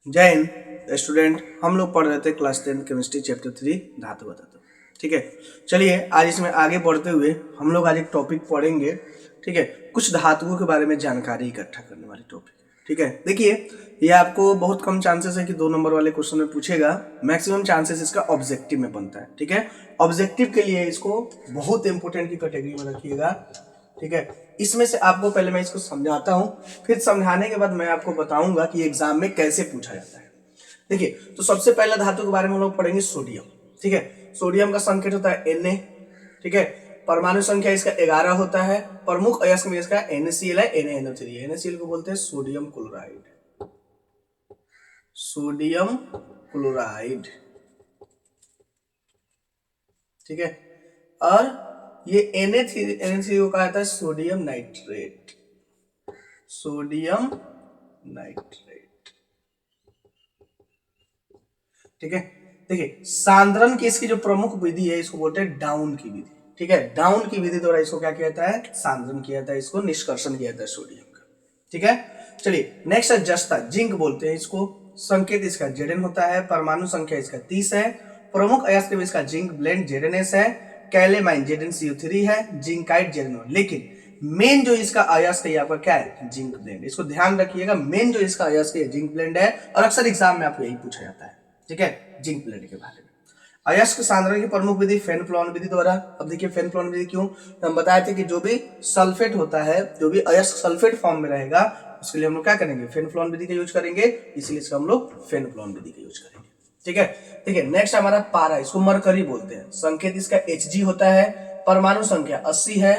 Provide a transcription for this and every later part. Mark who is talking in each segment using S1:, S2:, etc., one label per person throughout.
S1: जय हिंद स्टूडेंट। हम लोग पढ़ रहे थे क्लास 10 केमिस्ट्री चैप्टर 3 धातु बताते। ठीक है, चलिए आज इसमें आगे बढ़ते हुए हम लोग आज एक टॉपिक पढ़ेंगे। ठीक है, कुछ धातुओं के बारे में जानकारी इकट्ठा करने वाली टॉपिक। ठीक है, देखिए ये आपको बहुत कम चांसेस है कि 2 नंबर वाले क्वेश्चन में पूछेगा, मैक्सिमम चांसेस इसका ऑब्जेक्टिव में बनता है। ठीक है, ऑब्जेक्टिव के लिए इसको बहुत इंपोर्टेंट की कैटेगरी में रखिएगा। ठीक है, इसमें से आपको पहले मैं इसको समझाता हूं, फिर समझाने के बाद मैं आपको बताऊंगा कि एग्जाम में कैसे पूछा जाता है। देखिए, तो सबसे पहला धातु के बारे में हम लोग पढ़ेंगे सोडियम। ठीक है, सोडियम का संकेत होता है Na। ठीक है, परमाणु संख्या इसका 11 होता है। प्रमुख अयस्क में इसका NaCl है, NaNO3। NaCl को बोलते हैं सोडियम क्लोराइड। Sodium chloride. ठीक है, और ये Na3 को कहा जाता है सोडियम नाइट्रेट। Sodium nitrate. ठीक है, देखिए सांद्रण की इसकी जो प्रमुख विधि है इसको बोलते हैं डाउन की विधि। ठीक है, डाउन की विधि द्वारा इसको क्या किया जाता है, सांद्रण किया जाता है, इसको निष्कर्षण किया जाता है सोडियम का। ठीक है, चलिए नेक्स्ट है जस्ता, जिंक बोलते हैं इसको। संकेत इसका Zn होता है। परमाणु संख्या इसका 30 है। प्रमुख अयस्क में इसका जिंक ब्लेंड ZnS है। कैलेमाइन ZnCO3 है। Zincite ZnO। लेकिन मेन जो इसका अयस्क है आपका क्या है, जिंक ब्लेंड। इसको ध्यान रखिएगा, मेन जो इसका अयस्क है जिंक ब्लेंड है, और अक्सर एग्जाम में आपको यही पूछा जाता है। ठीक है, जिंक ब्लेंड के बारे में। अयस्क सांद्रण की प्रमुख विधि फेन प्लॉन विधि द्वारा। अब देखिए फेन प्लॉन विधि क्यों, हम बताए थे कि जो भी सल्फेट होता है, जो भी अयस्क सल्फेट फॉर्म में रहेगा उसके लिए हम लोग क्या करेंगे, फेन प्लॉन विधि का यूज करेंगे, इसलिए इसका हम लोग फेन प्लॉन विधि का यूज करेंगे। ठीक है, देखिए नेक्स्ट हमारा पारा, इसको मरकरी बोलते हैं। संकेत इसका Hg होता है। परमाणु संख्या 80 है,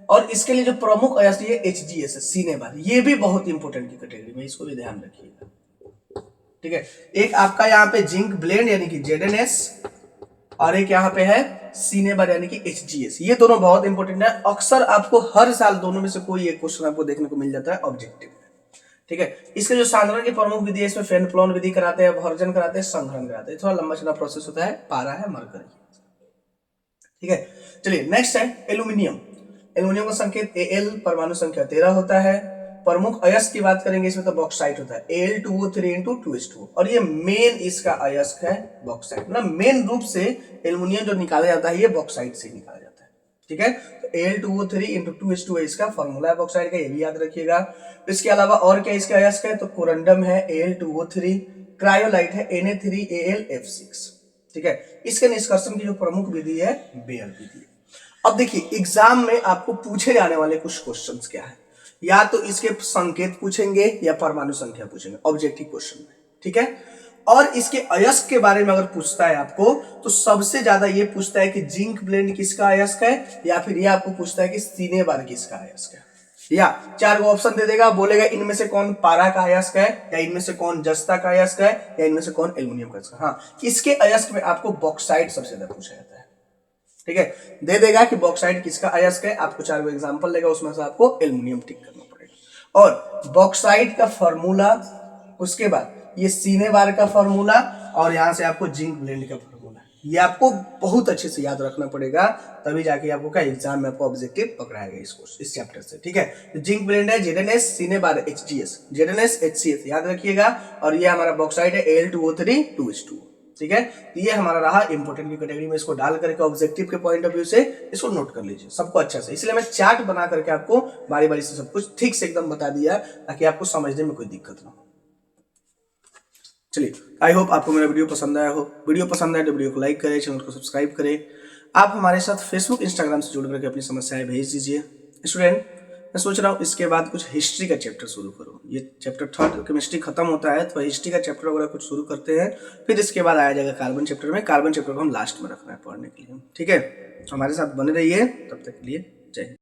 S1: और इसके लिए जो प्रमुख अयस्क है HgS है, सीने बार। ये भी बहुत इंपोर्टेंट की कैटेगरी में, इसको भी ध्यान रखिएगा। ठीक है, एक आपका यहाँ पे जिंक ब्लेंड यानी कि ZnS, और एक यहाँ पे है सीनेबर यानी कि HgS। ये दोनों बहुत इंपॉर्टेंट है, अक्सर आपको हर साल दोनों में से कोई एक क्वेश्चन आपको देखने को मिल जाता है ऑब्जेक्टिव में। ठीक है, इसके जो सांद्रण की प्रमुख विधि है, इसमें फेन प्लॉन विधि कराते हैं, भर्जन कराते हैं, संघनन कराते हैं। थोड़ा लंबा चौड़ा प्रोसेस होता है। पारा है, मरकरी। ठीक है, चलिए नेक्स्ट है एल्यूमिनियम। एल्यूमिनियम का संकेत Al, परमाणु संख्या 13 होता है। प्रमुख अयस्क की बात करेंगे इसमें तो बॉक्साइट होता है, Al2O3 और ये मेन इसका अयस्क है बॉक्साइट। मतलब मेन रूप से एल्यूमिनियम जो निकाला जाता है ये बॉक्साइट से निकाला जाता है। ठीक है, तो Al2O3 इसका फॉर्मूला है बॉक्साइट का, ये भी याद रखिएगा। इसके अलावा और क्या इसका अयस्क है, तो कोरंडम है Al2O3, क्रायोलाइट है Na3Alf6। ठीक है, इसके निष्कर्षण की जो प्रमुख विधि है बेयर विधि। अब देखिए एग्जाम में आपको पूछे जाने वाले कुछ क्वेश्चंस क्या है, या तो इसके संकेत पूछेंगे या परमाणु संख्या पूछेंगे ऑब्जेक्टिव क्वेश्चन में। ठीक है, और इसके अयस्क के बारे में अगर पूछता है आपको तो सबसे ज्यादा ये पूछता है कि जिंक ब्लेंड किसका अयस्क है, या फिर ये आपको पूछता है कि सीनेबार किसका अयस्क है। या 4 को ऑप्शन दे देगा, बोलेगा इनमें से कौन पारा का अयस्क है, या इनमें से कौन जस्ता का अयस्क है, या इनमें से कौन एल्यूमिनियम का अयस्क है। हाँ, इसके अयस्क में आपको बॉक्साइट सबसे ज्यादा पूछा जाता है। ठीक है, दे देगा कि बॉक्साइट किसका अयस्क है, आपको 4 एग्जांपल लेगा, उसमें से आपको एल्यूमिनियम टिक करना पड़ेगा। और बॉक्साइट का फॉर्मूला, उसके बाद ये सीने बार का फॉर्मूला, और यहां से आपको जिंक ब्लेंड का फॉर्मूला, ये आपको बहुत अच्छे से याद रखना पड़ेगा, तभी जाके आपको क्या एग्जाम में आपको ऑब्जेक्टिव पकड़ाएगा इस चैप्टर से। ठीक है, तो जिंक ब्लेंड है ZnS, सीने बार HgS, ZnS HCS याद रखिएगा, और ये हमारा बॉक्साइट है Al2O3 ठीक है, तो ये हमारा रहा इंपोर्टेंट की कैटेगरी में, इसको डाल करके ऑब्जेक्टिव के पॉइंट ऑफ व्यू से इसको नोट कर लीजिए सबको अच्छा से। इसलिए मैं चार्ट बना करके आपको बारी बारी से सब कुछ ठीक से एकदम बता दिया, ताकि आपको समझने में कोई दिक्कत ना हो। चलिए, आई होप आपको मेरा वीडियो पसंद आया हो। वीडियो पसंद आए तो वीडियो को लाइक करें, चैनल को सब्सक्राइब करें। आप हमारे साथ फेसबुक इंस्टाग्राम से जुड़ करके अपनी समस्याएं भेज दीजिए। स्टूडेंट, मैं सोच रहा हूँ इसके बाद कुछ हिस्ट्री का चैप्टर शुरू करूँ। ये चैप्टर 3 केमिस्ट्री खत्म होता है, तो हिस्ट्री का चैप्टर वगैरह कुछ शुरू करते हैं, फिर इसके बाद आया जाएगा कार्बन चैप्टर में। कार्बन चैप्टर को हम लास्ट में रखना है पढ़ने के लिए। ठीक है, हमारे साथ बने रहिए, तब तक के लिए जय हिंद।